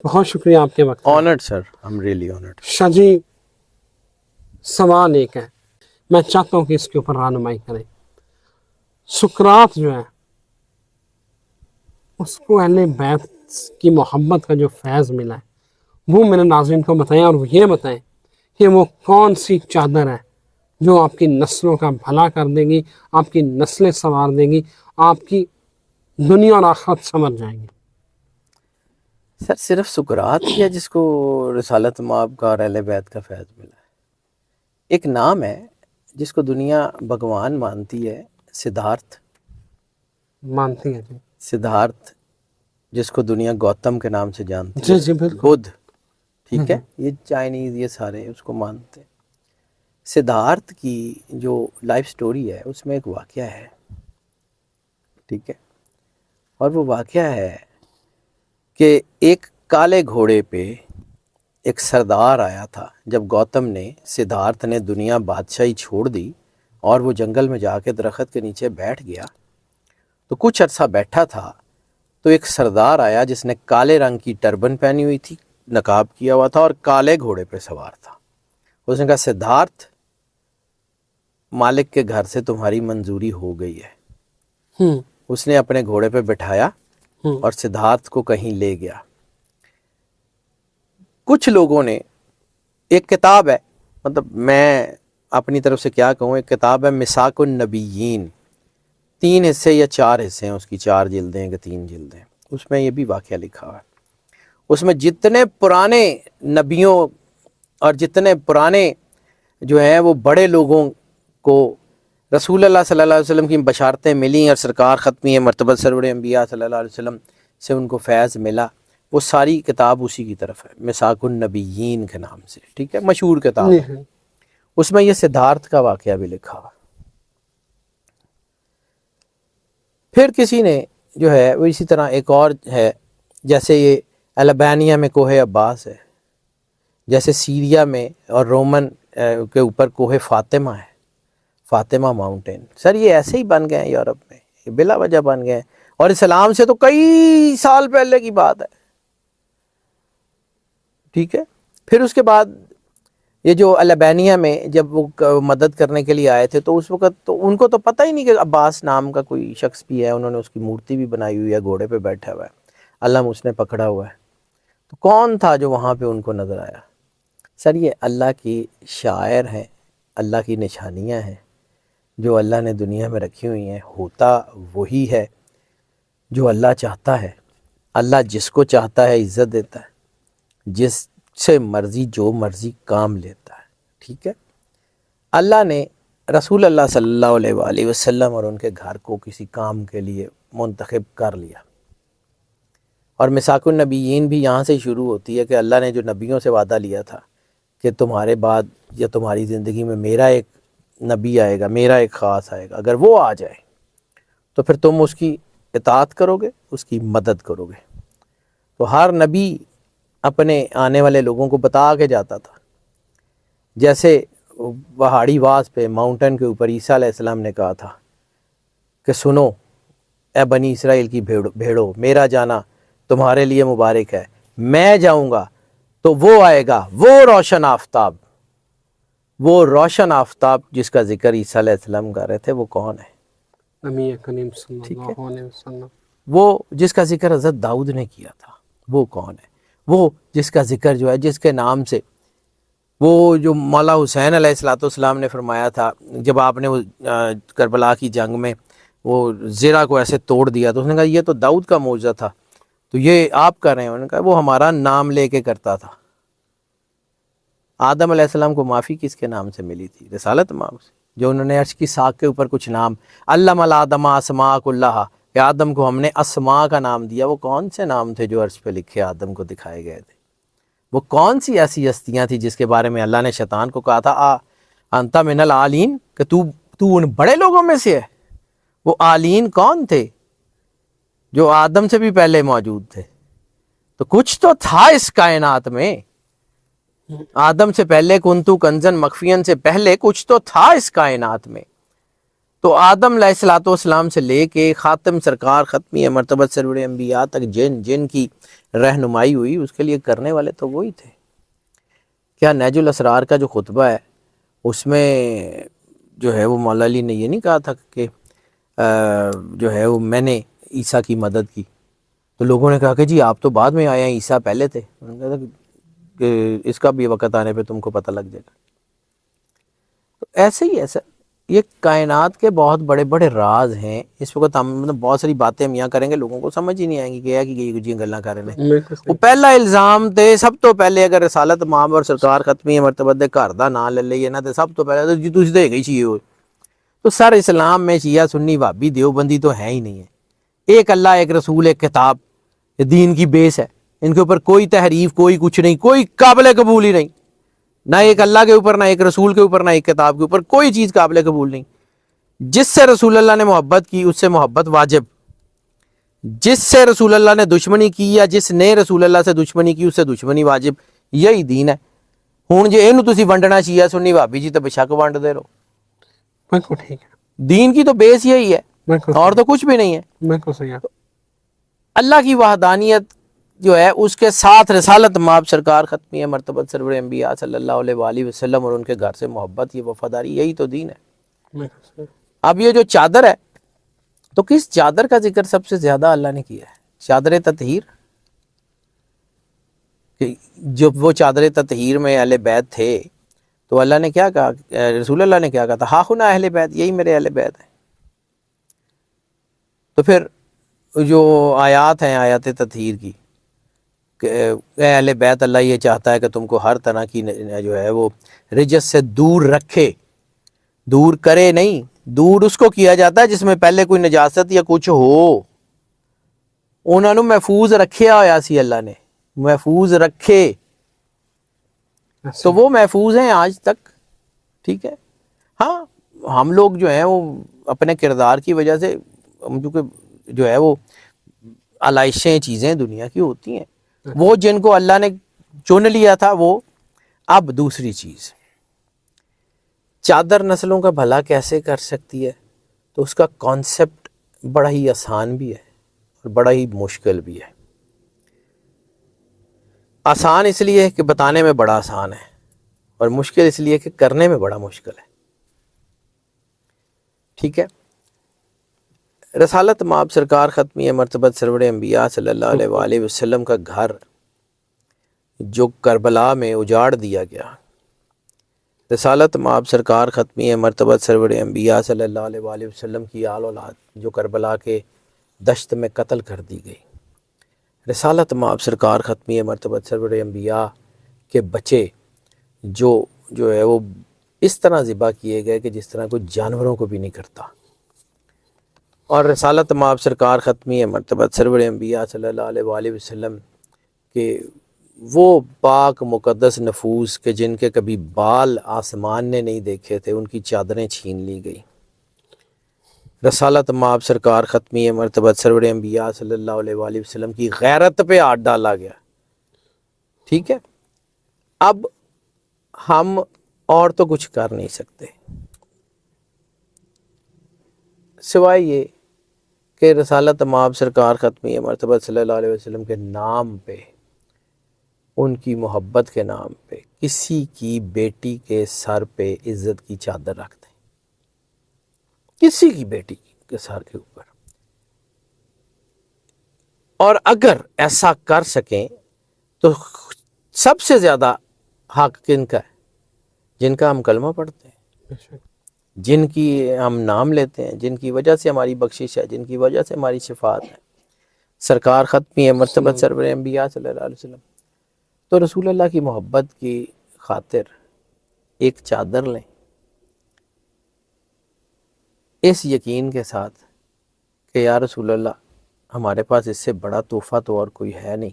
بہت شکریہ آپ کے وقت کا۔ Honoured sir, I am really honoured. Shah ji, سوال ایک ہے، میں چاہتا ہوں کہ اس کے اوپر رہنمائی کریں۔ سقراط جو ہے اس کو اہل بیت کی محبت کا جو فیض ملا ہے وہ میرے ناظرین کو بتائیں، اور وہ یہ بتائیں کہ وہ کون سی چادر ہے جو آپ کی نسلوں کا بھلا کر دے گی، آپ کی نسلیں سنوار دے گی، آپ کی دنیا اور آخرت سمجھ جائیں گی۔ سر صرف سقراط ہی ہے جس کو رسالت مآب کا اور اہل بیت کا فیض ملا ہے؟ ایک نام ہے جس کو دنیا بھگوان مانتی ہے، سدھارتھ۔ مانتی ہے جی؟ سدھارتھ جس کو دنیا گوتم کے نام سے جانتی جی ہے، جی بالکل۔ بدھ، ٹھیک ہے، یہ چائنیز یہ سارے اس کو مانتے ہیں۔ سدھارتھ کی جو لائف سٹوری ہے اس میں ایک واقعہ ہے، ٹھیک ہے، اور وہ واقعہ ہے کہ ایک کالے گھوڑے پہ ایک سردار آیا تھا۔ جب گوتم نے، سدھارتھ نے دنیا بادشاہی چھوڑ دی اور وہ جنگل میں جا کے درخت کے نیچے بیٹھ گیا، تو کچھ عرصہ بیٹھا تھا تو ایک سردار آیا جس نے کالے رنگ کی ٹربن پہنی ہوئی تھی، نقاب کیا ہوا تھا اور کالے گھوڑے پہ سوار تھا۔ اس نے کہا، سدھارتھ، مالک کے گھر سے تمہاری منظوری ہو گئی ہے۔ اس نے اپنے گھوڑے پہ بٹھایا اور سدھارتھ کو کہیں لے گیا۔ کچھ لوگوں نے، ایک کتاب ہے، مطلب میں اپنی طرف سے کیا کہوں، ایک کتاب ہے مساک النبیین، 3 حصے یا 4 حصے ہیں اس کی، 4 جلدیں کہ 3 جلدیں، اس میں یہ بھی واقعہ لکھا ہوا ہے۔ اس میں جتنے پرانے نبیوں اور جتنے پرانے جو ہیں وہ بڑے لوگوں کو رسول اللہ صلی اللہ علیہ وسلم کی بشارتیں ملیں اور سرکار ختمی مرتبہ سرور انبیاء صلی اللہ علیہ وسلم سے ان کو فیض ملا، وہ ساری کتاب اسی کی طرف ہے، مساک النبیین کے نام سے، ٹھیک ہے، مشہور کتاب ہے۔ اس میں یہ سدھارتھ کا واقعہ بھی لکھا ہوا۔ پھر کسی نے جو ہے وہ اسی طرح ایک اور ہے، جیسے یہ البانیہ میں کوہ عباس ہے، جیسے سیریا میں اور رومن کے اوپر کوہ فاطمہ ہے، فاطمہ ماؤنٹین۔ سر یہ ایسے ہی بن گئے ہیں یورپ میں، یہ بلا وجہ بن گئے ہیں، اور اسلام سے تو کئی سال پہلے کی بات ہے، ٹھیک ہے۔ پھر اس کے بعد یہ جو البانیہ میں جب وہ مدد کرنے کے لیے آئے تھے تو اس وقت تو ان کو تو پتہ ہی نہیں کہ عباس نام کا کوئی شخص بھی ہے، انہوں نے اس کی مورتی بھی بنائی ہوئی ہے، گھوڑے پہ بیٹھا ہوا ہے، علم اس نے پکڑا ہوا ہے۔ تو کون تھا جو وہاں پہ ان کو نظر آیا؟ سر یہ اللہ کی شاعر ہیں، اللہ کی نشانیاں ہیں جو اللہ نے دنیا میں رکھی ہوئی ہیں۔ ہوتا وہی ہے جو اللہ چاہتا ہے، اللہ جس کو چاہتا ہے عزت دیتا ہے، جس سے مرضی جو مرضی کام لیتا ہے، ٹھیک ہے۔ اللہ نے رسول اللہ صلی اللہ علیہ وآلہ وسلم اور ان کے گھر کو کسی کام کے لیے منتخب کر لیا، اور مساک النبیین بھی یہاں سے شروع ہوتی ہے کہ اللہ نے جو نبیوں سے وعدہ لیا تھا کہ تمہارے بعد یا تمہاری زندگی میں میرا ایک نبی آئے گا، میرا ایک خاص آئے گا، اگر وہ آ جائے تو پھر تم اس کی اطاعت کرو گے، اس کی مدد کرو گے۔ تو ہر نبی اپنے آنے والے لوگوں کو بتا کے جاتا تھا، جیسے پہاڑی واس پہ ماؤنٹین کے اوپر عیسیٰ علیہ السلام نے کہا تھا کہ سنو اے بنی اسرائیل کی بھیڑو، میرا جانا تمہارے لیے مبارک ہے، میں جاؤں گا تو وہ آئے گا، وہ روشن آفتاب، وہ روشن آفتاب جس کا ذکر عیسیٰ علیہ السلام کر رہے تھے، وہ کون ہے؟ نبی کریم صلی اللہ علیہ وسلم۔ وہ جس کا ذکر حضرت داؤد نے کیا تھا، وہ کون ہے؟ وہ جس کا ذکر جو ہے، جس کے نام سے وہ جو مولا حسین علیہ السلام نے فرمایا تھا جب آپ نے وہ کربلا کی جنگ میں وہ زرہ کو ایسے توڑ دیا تو اس نے کہا یہ تو داؤد کا معجزہ تھا، تو یہ آپ کر رہے ہیں؟ انہوں نے کہا وہ ہمارا نام لے کے کرتا تھا۔ آدم علیہ السلام کو معافی کس کے نام سے ملی تھی؟ رسالت مآب سے، جو انہوں نے عرش کی ساق کے اوپر کچھ نام، علم الآدم اسماء کلھا، کہ آدم کو ہم نے اسماء کا نام دیا۔ وہ کون سے نام تھے جو عرش پہ لکھے آدم کو دکھائے گئے تھے؟ وہ کون سی ایسی ہستیاں تھی جس کے بارے میں اللہ نے شیطان کو کہا تھا انت من العالین، کہ تو ان بڑے لوگوں میں سے ہے؟ وہ عالین کون تھے؟ جو آدم سے بھی پہلے موجود تھے۔ تو کچھ تو تھا اس کائنات میں، آدم سے پہلے، کنتو کنزن مخفین سے پہلے کچھ تو تھا اس کائنات میں۔ تو آدم علیہ السلام سے لے کے خاتم سرکار ختمی مرتبہ سرور انبیاء تک جن کی رہنمائی ہوئی اس کے لیے کرنے والے تو وہی تھے. کیا نیج الاسرار کا جو خطبہ ہے اس میں جو ہے وہ مولا علی نے یہ نہیں کہا تھا کہ جو ہے وہ میں نے عیسیٰ کی مدد کی؟ تو لوگوں نے کہا کہ جی آپ تو بعد میں آئے ہیں، عیسیٰ پہلے تھے. انہوں نے کہا کہ اس کا بھی وقت آنے پہ تم کو پتہ لگ جائے گا. تو ایسے ہی ایسا یہ کائنات کے بہت بڑے بڑے راز ہیں. اس وقت ہم مطلب بہت ساری باتیں ہم یہاں کریں گے، لوگوں کو سمجھ ہی نہیں آئیں گی کہ یہ گلاں کر رہے ہیں. وہ پہلا الزام تے سب تو پہلے اگر رسالت مآب اور سرکار ختمی مرتبہ دے گھر دا نام لے لئیے نا، تو سب تو پہلے جی تسی تے گئی شیعہ ہو. تو سر اسلام میں شیعہ سنی وہابی دیوبندی تو ہے ہی نہیں ہے. ایک اللہ، ایک رسول، ایک کتاب، یہ دین کی بیس ہے. ان کے اوپر کوئی تحریف، کوئی کچھ نہیں، کوئی قابل قبول ہی نہیں. نہ ایک اللہ کے اوپر، نہ ایک رسول کے اوپر، نہ ایک کتاب کے اوپر، کوئی چیز قابل قبول نہیں. جس سے رسول اللہ نے محبت کی اس سے محبت واجب، جس سے رسول اللہ نے دشمنی کی یا جس نے رسول اللہ سے دشمنی کی اس سے دشمنی واجب. یہی دین ہے. ہوں جی اینو تسی ونڈنا شیعہ سنی وہابی جی تو بے شک ونڈ دے رہو. بالکل ٹھیک ہے، دین کی تو بیس یہی ہے اور تو کچھ بھی نہیں ہے. بالکل صحیح ہے. اللہ کی وحدانیت جو ہے اس کے ساتھ رسالت مآب سرکار ختمی مرتبت سرور انبیاء صلی اللہ علیہ وآلہ وسلم اور ان کے گھر سے محبت، یہ وفاداری، یہی تو دین ہے. اب یہ جو چادر ہے تو کس چادر کا ذکر سب سے زیادہ اللہ نے کیا ہے؟ چادر تطہیر. جب وہ چادر تطہیر میں اہل بیت تھے تو اللہ نے کیا کہا، رسول اللہ نے کیا کہا تھا؟ ہا ہنا اہل بیت، یہی میرے اہل بیت ہیں. تو پھر جو آیات ہیں آیات تطہیر کی کہ اے اہل بیت، اللہ یہ چاہتا ہے کہ تم کو ہر طرح کی جو ہے وہ رجس سے دور رکھے. دور کرے نہیں، دور اس کو کیا جاتا ہے جس میں پہلے کوئی نجاست یا کچھ ہو. انہوں نے محفوظ رکھیا ہویا سی، اللہ نے محفوظ رکھے تو وہ محفوظ ہیں آج تک. ٹھیک ہے. ہاں ہم لوگ جو ہیں وہ اپنے کردار کی وجہ سے کیونکہ جو ہے وہ علائشیں چیزیں دنیا کی ہوتی ہیں، وہ جن کو اللہ نے چن لیا تھا وہ اب دوسری چیز. چادر نسلوں کا بھلا کیسے کر سکتی ہے؟ تو اس کا کانسیپٹ بڑا ہی آسان بھی ہے اور بڑا ہی مشکل بھی ہے. آسان اس لیے ہے کہ بتانے میں بڑا آسان ہے، اور مشکل اس لیے کہ کرنے میں بڑا مشکل ہے. ٹھیک ہے. رسالت مآب سرکار ختمی مرتبت سرور انبیاء صلی اللہ علیہ وآلہ وسلم کا گھر جو کربلا میں اجاڑ دیا گیا، رسالت مآب سرکار ختمی مرتبت سرور انبیاء صلی اللہ علیہ وآلہ وسلم کی آل اولاد جو کربلا کے دشت میں قتل کر دی گئی، رسالت مآب سرکار ختمی مرتبت سرور انبیاء کے بچے جو ہے وہ اس طرح ذبح کیے گئے کہ جس طرح کوئی جانوروں کو بھی نہیں کرتا. اور رسالت مآب سرکار ختمی مرتبت سرور انبیاء صلی اللہ علیہ وآلہ وسلم کے وہ پاک مقدس نفوس کے جن کے کبھی بال آسمان نے نہیں دیکھے تھے، ان کی چادریں چھین لی گئی. رسالت مآب سرکار ختمی مرتبت سرور انبیاء صلی اللہ علیہ وآلہ وسلم کی غیرت پہ ہاتھ ڈالا گیا. ٹھیک ہے. اب ہم اور تو کچھ کر نہیں سکتے سوائے یہ کہ رسالت مآب سرکار ختمی مرتبت صلی اللہ علیہ وسلم کے نام پہ، ان کی محبت کے نام پہ کسی کی بیٹی کے سر پہ عزت کی چادر رکھ دیں، کسی کی بیٹی کے سر کے اوپر. اور اگر ایسا کر سکیں تو سب سے زیادہ حق کن کا ہے؟ جن کا ہم کلمہ پڑھتے ہیں، جن کی ہم نام لیتے ہیں، جن کی وجہ سے ہماری بخشش ہے، جن کی وجہ سے ہماری شفاعت ہے. سرکار ختمی ہے مرتبت سرور انبیاء صلی اللہ علیہ وسلم. تو رسول اللہ کی محبت کی خاطر ایک چادر لیں، اس یقین کے ساتھ کہ یا رسول اللہ ہمارے پاس اس سے بڑا تحفہ تو اور کوئی ہے نہیں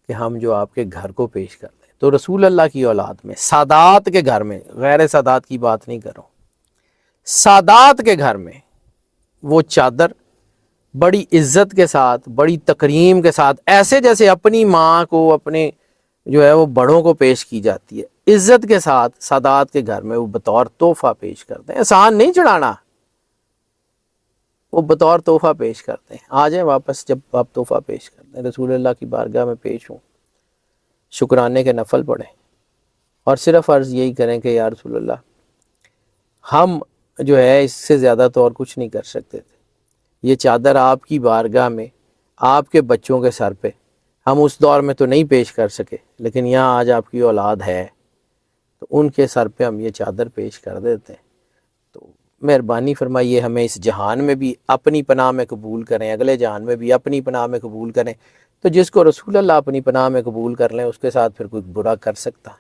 کہ ہم جو آپ کے گھر کو پیش کر دیں. تو رسول اللہ کی اولاد میں، سادات کے گھر میں، غیر سادات کی بات نہیں کر رہا ہوں، سادات کے گھر میں وہ چادر بڑی عزت کے ساتھ، بڑی تکریم کے ساتھ، ایسے جیسے اپنی ماں کو، اپنے جو ہے وہ بڑوں کو پیش کی جاتی ہے، عزت کے ساتھ سادات کے گھر میں وہ بطور تحفہ پیش کرتے ہیں. آسان نہیں چڑھانا، وہ بطور تحفہ پیش کرتے ہیں. آ جائیں واپس, جب آپ تحفہ پیش کرتے ہیں رسول اللہ کی بارگاہ میں پیش ہوں, شکرانے کے نفل پڑھیں اور صرف عرض یہی کریں کہ یا رسول اللہ ہم جو ہے اس سے زیادہ تو اور کچھ نہیں کر سکتے تھے, یہ چادر آپ کی بارگاہ میں آپ کے بچوں کے سر پہ ہم اس دور میں تو نہیں پیش کر سکے, لیکن یہاں آج آپ کی اولاد ہے تو ان کے سر پہ ہم یہ چادر پیش کر دیتے ہیں. تو مہربانی فرمائیے ہمیں اس جہان میں بھی اپنی پناہ میں قبول کریں, اگلے جہان میں بھی اپنی پناہ میں قبول کریں. تو جس کو رسول اللہ اپنی پناہ میں قبول کر لیں اس کے ساتھ پھر کوئی برا کر سکتا,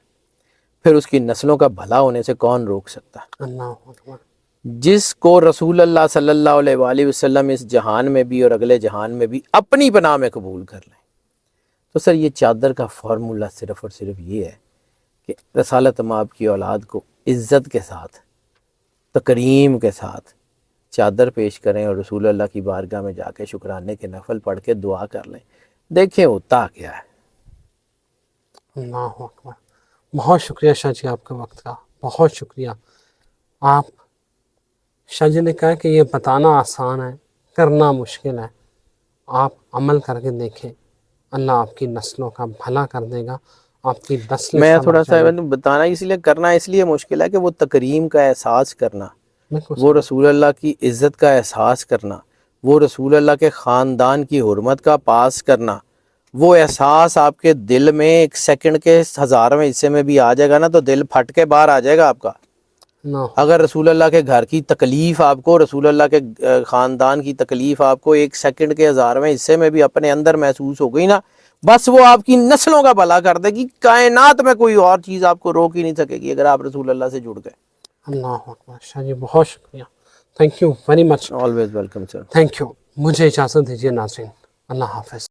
پھر اس کی نسلوں کا بھلا ہونے سے کون روک سکتا. اللہ اکبر. جس کو رسول اللہ صلی اللہ علیہ وآلہ وسلم اس جہان میں بھی اور اگلے جہان میں بھی اپنی پناہ میں قبول کر لیں, تو سر یہ چادر کا فارمولہ صرف اور صرف یہ ہے کہ رسالت مآب کی اولاد کو عزت کے ساتھ, تکریم کے ساتھ چادر پیش کریں اور رسول اللہ کی بارگاہ میں جا کے شکرانے کے نفل پڑھ کے دعا کر لیں. دیکھیں ہوتا کیا ہے. اللہ اکبر. بہت شکریہ شاہ جی آپ کے وقت کا, بہت شکریہ. آپ شاہ جی نے کہا کہ یہ بتانا آسان ہے, کرنا مشکل ہے. آپ عمل کر کے دیکھیں, اللہ آپ کی نسلوں کا بھلا کر دے گا, آپ کی نسلیں میں سنور تھوڑا سا جائیں گی. بتانا اس لیے کرنا اس لیے مشکل ہے کہ وہ تکریم کا احساس کرنا, بالکل وہ رسول اللہ کی عزت کا احساس کرنا, وہ رسول اللہ کے خاندان کی حرمت کا پاس کرنا, وہ احساس آپ کے دل میں ایک سیکنڈ کے 1000ویں حصے میں بھی آ جائے گا نا تو دل پھٹ کے باہر آ جائے گا آپ کا. نہ اگر رسول اللہ کے گھر کی تکلیف آپ کو, رسول اللہ کے خاندان کی تکلیف آپ کو ایک سیکنڈ کے 1000ویں حصے میں بھی اپنے اندر محسوس ہو گئی نا, بس وہ آپ کی نسلوں کا بھلا کر دے گی. کائنات میں کوئی اور چیز آپ کو روک ہی نہیں سکے گی اگر آپ رسول اللہ سے جڑ گئے. اللہ اکبر. شاہ جی بہت شکریہ, thank you very much. Always welcome sir. Thank you. مجھے اجازت دیجیے ناظرین, اللہ حافظ.